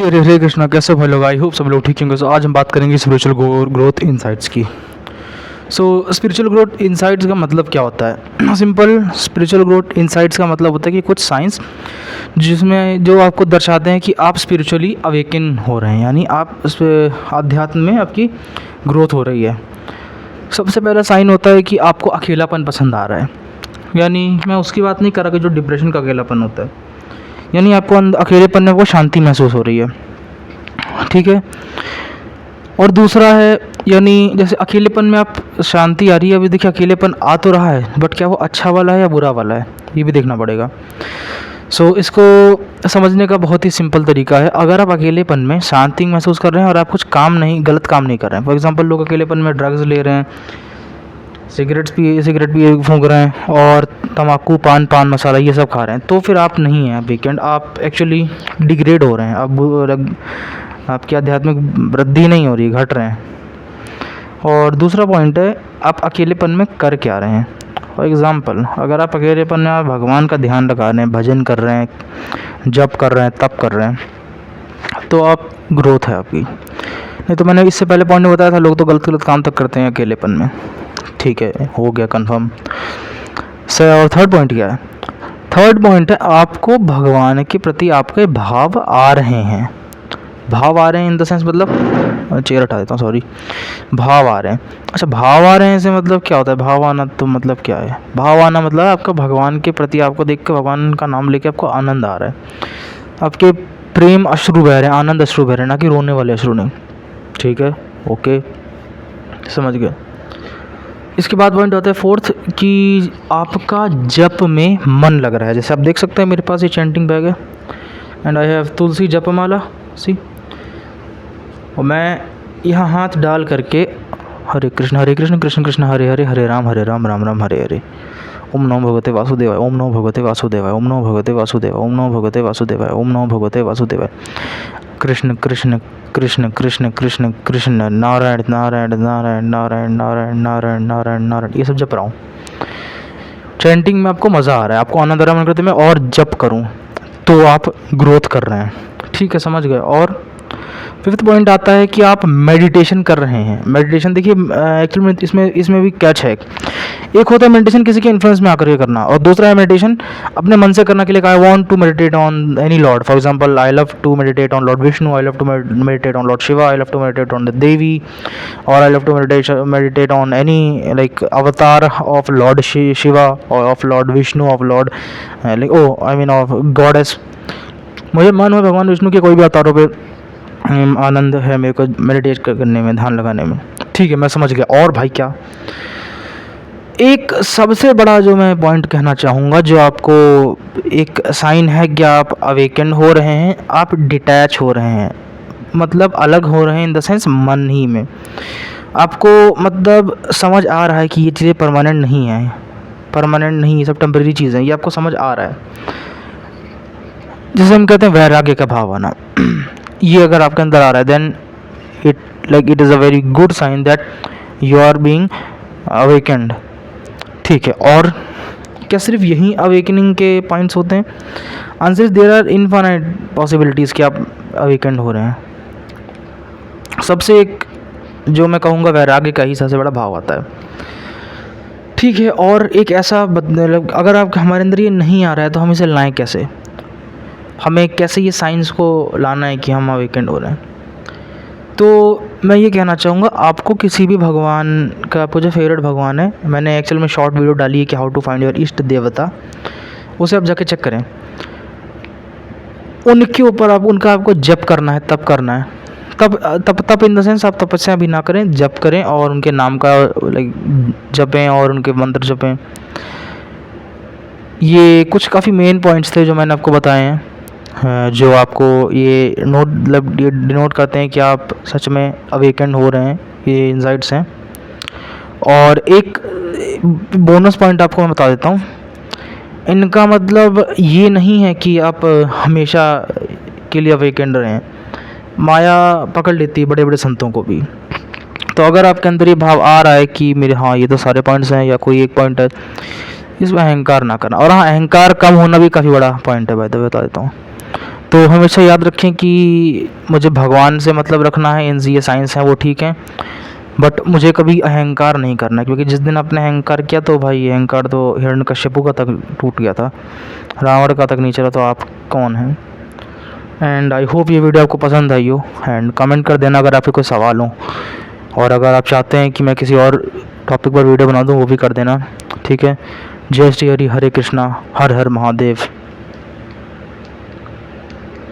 हरे हरे कृष्णा, कैसे भाई लोग? आई होप सब लोग ठीक होंगे। सो आज हम बात करेंगे स्पिरिचुअल ग्रोथ इनसाइट्स की। सो स्पिरिचुअल ग्रोथ इनसाइट्स का मतलब क्या होता है? सिंपल, स्पिरिचुअल ग्रोथ इनसाइट्स का मतलब होता है कि कुछ साइंस जिसमें जो आपको दर्शाते हैं कि आप स्पिरिचुअली अवेकन हो रहे हैं, यानी आप उस अध्यात्म में आपकी ग्रोथ हो रही है। सबसे पहला साइन होता है कि आपको अकेलापन पसंद आ रहा है, यानी मैं उसकी बात नहीं कर रहा कि जो डिप्रेशन का अकेलापन होता है, यानी आपको अकेलेपन में वो शांति महसूस हो रही है, ठीक है। और दूसरा है, यानी जैसे अकेलेपन में आप शांति आ रही है, अभी देखिए अकेलेपन आ तो रहा है, बट क्या वो अच्छा वाला है या बुरा वाला है, ये भी देखना पड़ेगा। सो इसको समझने का बहुत ही सिंपल तरीका है। अगर आप अकेलेपन में शांति महसूस कर रहे हैं और आप कुछ गलत काम नहीं कर रहे हैं, फॉर एग्जांपल लोग अकेलेपन में ड्रग्स ले रहे हैं, सिगरेट भी फूंक रहे हैं, और तम्बाकू पान मसाला ये सब खा रहे हैं, तो फिर आप नहीं हैं वीकेंड, आप एक्चुअली डिग्रेड हो रहे हैं, अब आपकी आध्यात्मिक वृद्धि नहीं हो रही, घट रहे हैं। और दूसरा पॉइंट है, आप अकेलेपन में कर क्या रहे हैं। फॉर एग्ज़ाम्पल, अगर आप अकेलेपन में आप भगवान का ध्यान लगा रहे हैं, भजन कर रहे हैं, जप कर रहे हैं, तप कर रहे हैं, तो आप ग्रोथ है आपकी। नहीं तो मैंने इससे पहले पॉइंट में बताया था, लोग तो गलत काम तक करते हैं अकेलेपन में। ठीक है, हो गया कंफर्म सर। और थर्ड पॉइंट क्या है? थर्ड पॉइंट है, आपको भगवान के प्रति आपके भाव आ रहे हैं। भाव आ रहे हैं इन द सेंस, मतलब चेयर हटा देता हूँ, सॉरी। भाव आ रहे हैं, अच्छा भाव आ रहे हैं से मतलब क्या होता है? भाव आना तो मतलब क्या है? भाव आना मतलब आपका भगवान के प्रति, आपको देख के, भगवान का नाम लेके आपको आनंद आ रहा है, आपके प्रेम अश्रु बह रहे हैं, आनंद अश्रु बह रहे हैं, ना कि रोने वाले अश्रु नहीं। ठीक है, ओके, समझ गए। इसके बाद पॉइंट होता है फोर्थ, कि आपका जप में मन लग रहा है। जैसे आप देख सकते हैं मेरे पास ये चैंटिंग बैग है, एंड आई हैव तुलसी जपमाला, सी। और मैं यहाँ हाथ डाल करके हरे कृष्ण कृष्ण कृष्ण हरे हरे, हरे राम राम राम हरे हरे, ओम नमो भगवते वासुदेवाय, ओम नमो भगवते वासुदेवाय, ओम नमो भगवते वासुदेवाय, ओम नमो भगवते वासुदेवाय, ओम नमो भगवते वासुदेवाय, कृष्ण कृष्ण कृष्ण कृष्ण कृष्ण कृष्ण, नारायण नारायण नारायण नारायण नारायण नारायण नारायण नारायण, ये सब जप रहा हूँ। चैंटिंग में आपको मज़ा आ रहा है, आपको आनंद आ रहा है, मन करते मैं और जप करूँ, तो आप ग्रोथ कर रहे हैं। ठीक है, समझ गए। और फिफ्थ पॉइंट आता है कि आप मेडिटेशन कर रहे हैं। मेडिटेशन देखिए, एक्चुअली में इसमें भी कैच है। एक होता है मेडिटेशन किसी के इन्फ्लुएंस में आकर के करना, और दूसरा है मेडिटेशन अपने मन से करना के लिए। I want to meditate on any lord, for example I love to meditate on lord Vishnu, I love to meditate on lord Shiva, I love to meditate on the Devi, और I love to meditate on any like avatar of lord Shiva, और of lord Vishnu, of lord I mean of goddess. मुझे मन है भगवान विष्णु के कोई भी अवतारों पे आनंद है मेरे को मेडिटेट करने में, ध्यान लगाने में। ठीक है, मैं समझ गया। और भाई क्या, एक सबसे बड़ा जो मैं पॉइंट कहना चाहूँगा, जो आपको एक साइन है कि आप अवेकन हो रहे हैं, आप डिटैच हो रहे हैं, मतलब अलग हो रहे हैं इन द सेंस मन ही में। आपको मतलब समझ आ रहा है कि ये चीज़ें परमानेंट नहीं है, परमानेंट नहीं, ये सब टेम्परेरी चीज़ें हैं, ये आपको समझ आ रहा है। जैसे हम कहते हैं वैराग्य का भाव आना, ये अगर आपके अंदर आ रहा है, then it is a very good sign that you are being awakened. ठीक है, और क्या सिर्फ यही अवेकनिंग के पॉइंट्स होते हैं? Answer, there are infinite possibilities कि आप अवेकेंड हो रहे हैं। सबसे एक जो मैं कहूँगा वैराग्य का ही सबसे बड़ा भाव आता है। ठीक है, और एक ऐसा अगर आप हमारे अंदर ये नहीं आ रहा है, तो हम इसे लाएँ कैसे? हमें कैसे ये साइंस को लाना है कि हम अवेकेंड हो रहे हैं? तो मैं ये कहना चाहूँगा, आपको किसी भी भगवान का, आपको जो फेवरेट भगवान है, मैंने एक्चुअल में शॉर्ट वीडियो डाली है कि हाउ टू फाइंड योर इष्ट देवता, उसे आप जाके चेक करें। उनके ऊपर आपको जप करना है, तप करना है। तप इन द सेंस, आप तपस्या भी ना करें, जप करें, और उनके नाम का लाइक जपें, और उनके मंत्र जपें। ये कुछ काफ़ी मेन पॉइंट्स थे जो मैंने आपको बताए हैं, जो आपको ये डिनोट करते हैं कि आप सच में अवेकेंड हो रहे हैं, ये इनसाइट्स हैं। और एक बोनस पॉइंट आपको मैं बता देता हूँ, इनका मतलब ये नहीं है कि आप हमेशा के लिए अवेकेंड रहें। माया पकड़ लेती है बड़े बड़े संतों को भी। तो अगर आपके अंदर ये भाव आ रहा है कि मेरे, हाँ ये तो सारे पॉइंट्स हैं, या कोई एक पॉइंट है, इसमें अहंकार ना करना। और हाँ, अहंकार कम होना भी काफ़ी बड़ा पॉइंट है, बता देता हूँ। तो हमेशा याद रखें कि मुझे भगवान से मतलब रखना है, इन ये साइंस है वो ठीक है, बट मुझे कभी अहंकार नहीं करना है, क्योंकि जिस दिन आपने अहंकार किया तो भाई अहंकार तो हिरण्यकश्यपु का तक टूट गया था, रावण का तक नहीं चला, तो आप कौन हैं। एंड आई होप ये वीडियो आपको पसंद आई हो, एंड कमेंट कर देना अगर आपके कोई सवाल हो, और अगर आप चाहते हैं कि मैं किसी और टॉपिक पर वीडियो बना दूं वो भी कर देना, ठीक है। जय श्री हरि, हरे कृष्णा, हर हर महादेव।